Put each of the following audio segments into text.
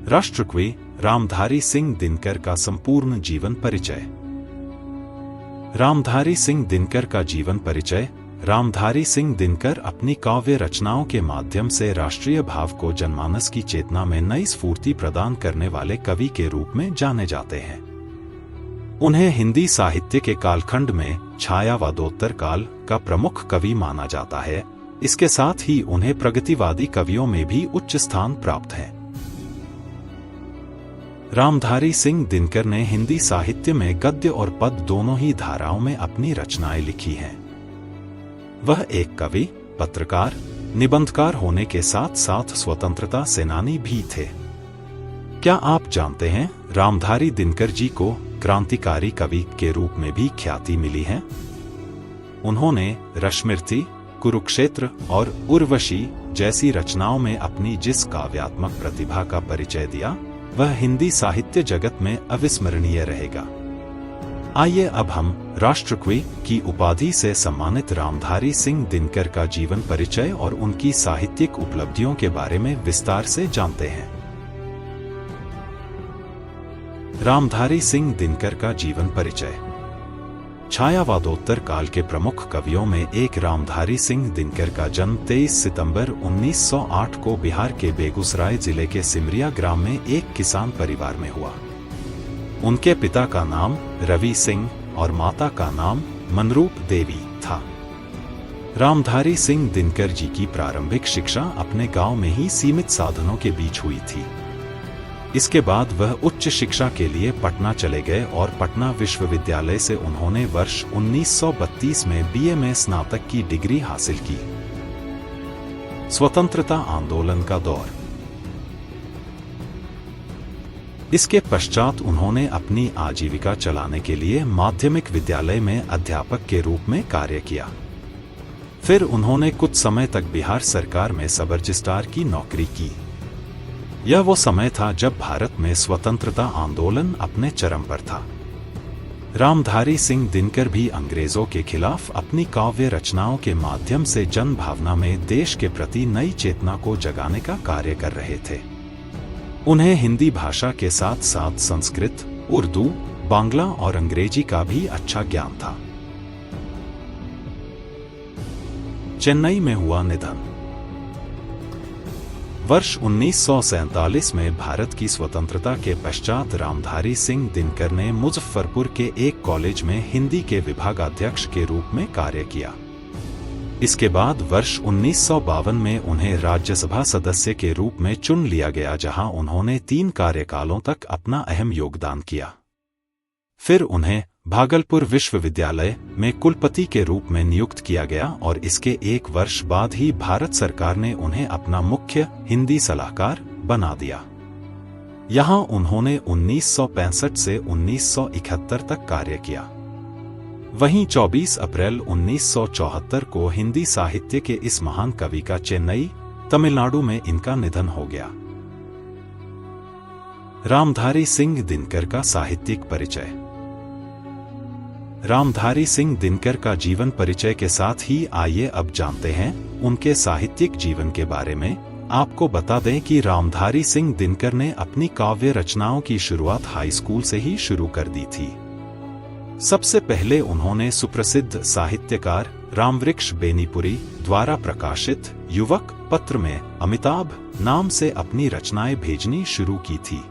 राष्ट्रकवि रामधारी सिंह दिनकर का संपूर्ण जीवन परिचय। रामधारी सिंह दिनकर का जीवन परिचय। रामधारी सिंह दिनकर अपनी काव्य रचनाओं के माध्यम से राष्ट्रीय भाव को जनमानस की चेतना में नई स्फूर्ति प्रदान करने वाले कवि के रूप में जाने जाते हैं। उन्हें हिंदी साहित्य के कालखंड में छायावादोत्तर काल का प्रमुख कवि माना जाता है। इसके साथ ही उन्हें प्रगतिवादी कवियों में भी उच्च स्थान प्राप्त है। रामधारी सिंह दिनकर ने हिंदी साहित्य में गद्य और पद दोनों ही धाराओं में अपनी रचनाएं लिखी हैं। वह एक कवि, पत्रकार, निबंधकार होने के साथ साथ स्वतंत्रता सेनानी भी थे। क्या आप जानते हैं, रामधारी दिनकर जी को क्रांतिकारी कवि के रूप में भी ख्याति मिली है। उन्होंने रश्मिरथी, कुरुक्षेत्र और उर्वशी जैसी रचनाओं में अपनी जिस काव्यात्मक प्रतिभा का परिचय दिया, वह हिंदी साहित्य जगत में अविस्मरणीय रहेगा। आइए अब हम राष्ट्रकवि की उपाधि से सम्मानित रामधारी सिंह दिनकर का जीवन परिचय और उनकी साहित्यिक उपलब्धियों के बारे में विस्तार से जानते हैं। रामधारी सिंह दिनकर का जीवन परिचय। छायावादोत्तर काल के प्रमुख कवियों में एक रामधारी सिंह दिनकर का जन्म 23 सितंबर 1908 को बिहार के बेगूसराय जिले के सिमरिया ग्राम में एक किसान परिवार में हुआ। उनके पिता का नाम रवि सिंह और माता का नाम मनरूप देवी था। रामधारी सिंह दिनकर जी की प्रारंभिक शिक्षा अपने गांव में ही सीमित साधनों के बीच हुई थी। इसके बाद वह उच्च शिक्षा के लिए पटना चले गए और पटना विश्वविद्यालय से उन्होंने वर्ष 1932 में बीए में स्नातक की डिग्री हासिल की। स्वतंत्रता आंदोलन का दौर। इसके पश्चात उन्होंने अपनी आजीविका चलाने के लिए माध्यमिक विद्यालय में अध्यापक के रूप में कार्य किया। फिर उन्होंने कुछ समय तक बिहार सरकार में सब रजिस्ट्रार की नौकरी की। यह वो समय था जब भारत में स्वतंत्रता आंदोलन अपने चरम पर था। रामधारी सिंह दिनकर भी अंग्रेजों के खिलाफ अपनी काव्य रचनाओं के माध्यम से जन भावना में देश के प्रति नई चेतना को जगाने का कार्य कर रहे थे। उन्हें हिंदी भाषा के साथ साथ संस्कृत, उर्दू, बांग्ला और अंग्रेजी का भी अच्छा ज्ञान था। चेन्नई में हुआ निधन। वर्ष 1947 में भारत की स्वतंत्रता के पश्चात रामधारी सिंह दिनकर ने मुजफ्फरपुर के एक कॉलेज में हिंदी के विभागाध्यक्ष के रूप में कार्य किया। इसके बाद वर्ष 1952 में उन्हें राज्यसभा सदस्य के रूप में चुन लिया गया, जहां उन्होंने 3 कार्यकालों तक अपना अहम योगदान किया। फिर उन्हें भागलपुर विश्वविद्यालय में कुलपति के रूप में नियुक्त किया गया और इसके 1 वर्ष बाद ही भारत सरकार ने उन्हें अपना मुख्य हिंदी सलाहकार बना दिया। यहां उन्होंने 1965 से 1971 तक कार्य किया। वहीं 24 अप्रैल 1974 को हिंदी साहित्य के इस महान कवि का चेन्नई, तमिलनाडु में इनका निधन हो गया। रामधारी सिंह दिनकर का साहित्यिक परिचय। रामधारी सिंह दिनकर का जीवन परिचय के साथ ही आइए अब जानते हैं उनके साहित्यिक जीवन के बारे में। आपको बता दें कि रामधारी सिंह दिनकर ने अपनी काव्य रचनाओं की शुरुआत हाई स्कूल से ही शुरू कर दी थी। सबसे पहले उन्होंने सुप्रसिद्ध साहित्यकार रामवृक्ष बेनीपुरी द्वारा प्रकाशित युवक पत्र में अमिताभ नाम से अपनी रचनाएं भेजनी शुरू की थी।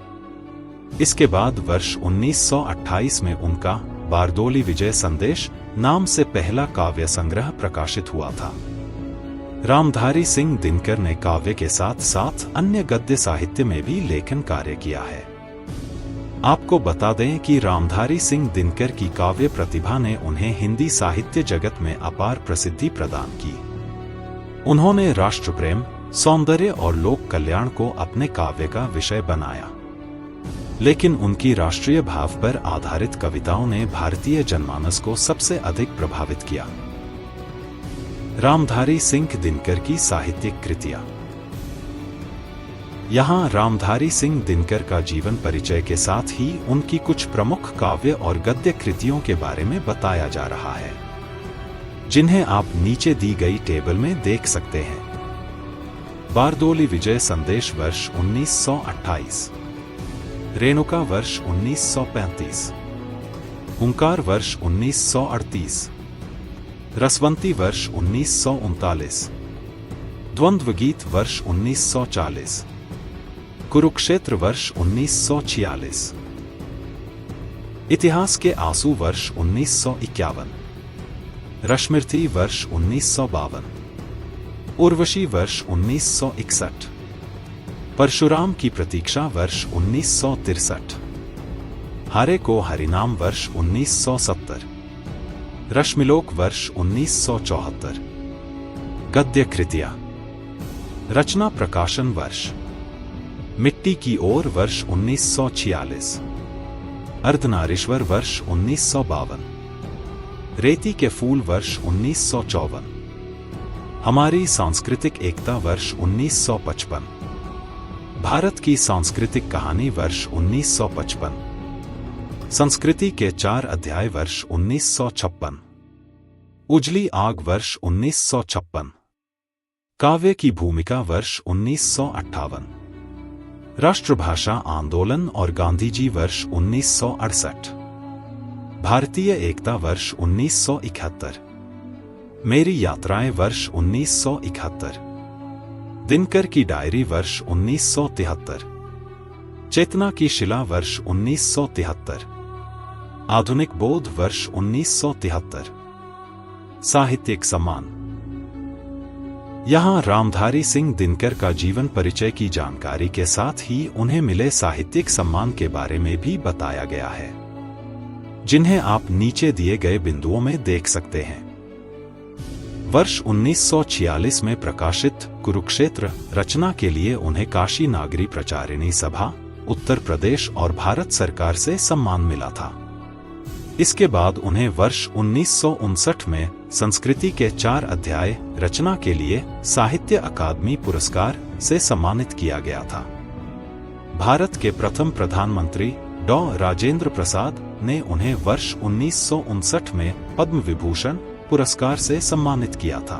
इसके बाद वर्ष 1928 में उनका बारदोली विजय संदेश नाम से पहला काव्य संग्रह प्रकाशित हुआ था। रामधारी सिंह दिनकर ने काव्य के साथ साथ अन्य गद्य साहित्य में भी लेखन कार्य किया है। आपको बता दें कि रामधारी सिंह दिनकर की काव्य प्रतिभा ने उन्हें हिंदी साहित्य जगत में अपार प्रसिद्धि प्रदान की। उन्होंने राष्ट्र प्रेम, सौंदर्य और लोक कल्याण को अपने काव्य का विषय बनाया, लेकिन उनकी राष्ट्रीय भाव पर आधारित कविताओं ने भारतीय जनमानस को सबसे अधिक प्रभावित किया। रामधारी सिंह दिनकर की साहित्यिक कृतियां। यहाँ रामधारी सिंह दिनकर का जीवन परिचय के साथ ही उनकी कुछ प्रमुख काव्य और गद्य कृतियों के बारे में बताया जा रहा है, जिन्हें आप नीचे दी गई टेबल में देख सकते हैं। बारदोली विजय संदेश वर्ष 1928। रेणुका वर्ष 1935, हुंकार वर्ष 1938, रसवंती वर्ष 1939, द्वंद्वगीत वर्ष 1940, कुरुक्षेत्र वर्ष 1946, इतिहास के आंसू वर्ष 1951, रश्मिरथी वर्ष 1952, उर्वशी वर्ष 1961, परशुराम की प्रतीक्षा वर्ष 1963, हरे को हरिनाम वर्ष 1970, रश्मिलोक वर्ष 1974, गद्य कृतियां, रचना प्रकाशन वर्ष, मिट्टी की ओर वर्ष 1946, अर्धनारीश्वर वर्ष 1952, रेती के फूल वर्ष 1954, हमारी सांस्कृतिक एकता वर्ष 1955, भारत की सांस्कृतिक कहानी वर्ष 1955, संस्कृति के 4 अध्याय वर्ष 1956, उजली आग वर्ष 1956, काव्य की भूमिका वर्ष 1958, राष्ट्रभाषा आंदोलन और गांधीजी वर्ष 1968, भारतीय एकता वर्ष 1971, मेरी यात्राएं वर्ष 1971, दिनकर की डायरी वर्ष 1973, चेतना की शिला वर्ष 1973, आधुनिक बोध वर्ष 1973, साहित्यिक सम्मान। यहाँ रामधारी सिंह दिनकर का जीवन परिचय की जानकारी के साथ ही उन्हें मिले साहित्यिक सम्मान के बारे में भी बताया गया है, जिन्हें आप नीचे दिए गए बिंदुओं में देख सकते हैं। वर्ष 1946 में प्रकाशित कुरुक्षेत्र रचना के लिए उन्हें काशी नागरी प्रचारिणी सभा, उत्तर प्रदेश और भारत सरकार से सम्मान मिला था। इसके बाद उन्हें वर्ष 1959 में संस्कृति के 4 अध्याय रचना के लिए साहित्य अकादमी पुरस्कार से सम्मानित किया गया था। भारत के प्रथम प्रधानमंत्री डॉ. राजेंद्र प्रसाद ने उन्हें वर्ष 1959 में पद्म विभूषण पुरस्कार से सम्मानित किया था।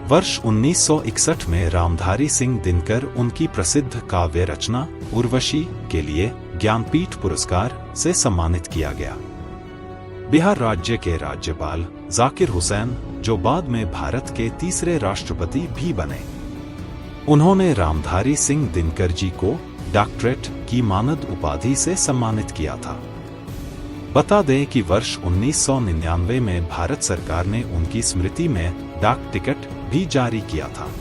वर्ष 1961 में रामधारी सिंह दिनकर उनकी प्रसिद्ध काव्य रचना उर्वशी के लिए ज्ञानपीठ पुरस्कार से सम्मानित किया गया। बिहार राज्य के राज्यपाल जाकिर हुसैन, जो बाद में भारत के तीसरे राष्ट्रपति भी बने, उन्होंने रामधारी सिंह दिनकर जी को डॉक्टरेट की मानद उपाधि से सम्मानित किया था। बता दें कि वर्ष 1999 में भारत सरकार ने उनकी स्मृति में डाक टिकट भी जारी किया था।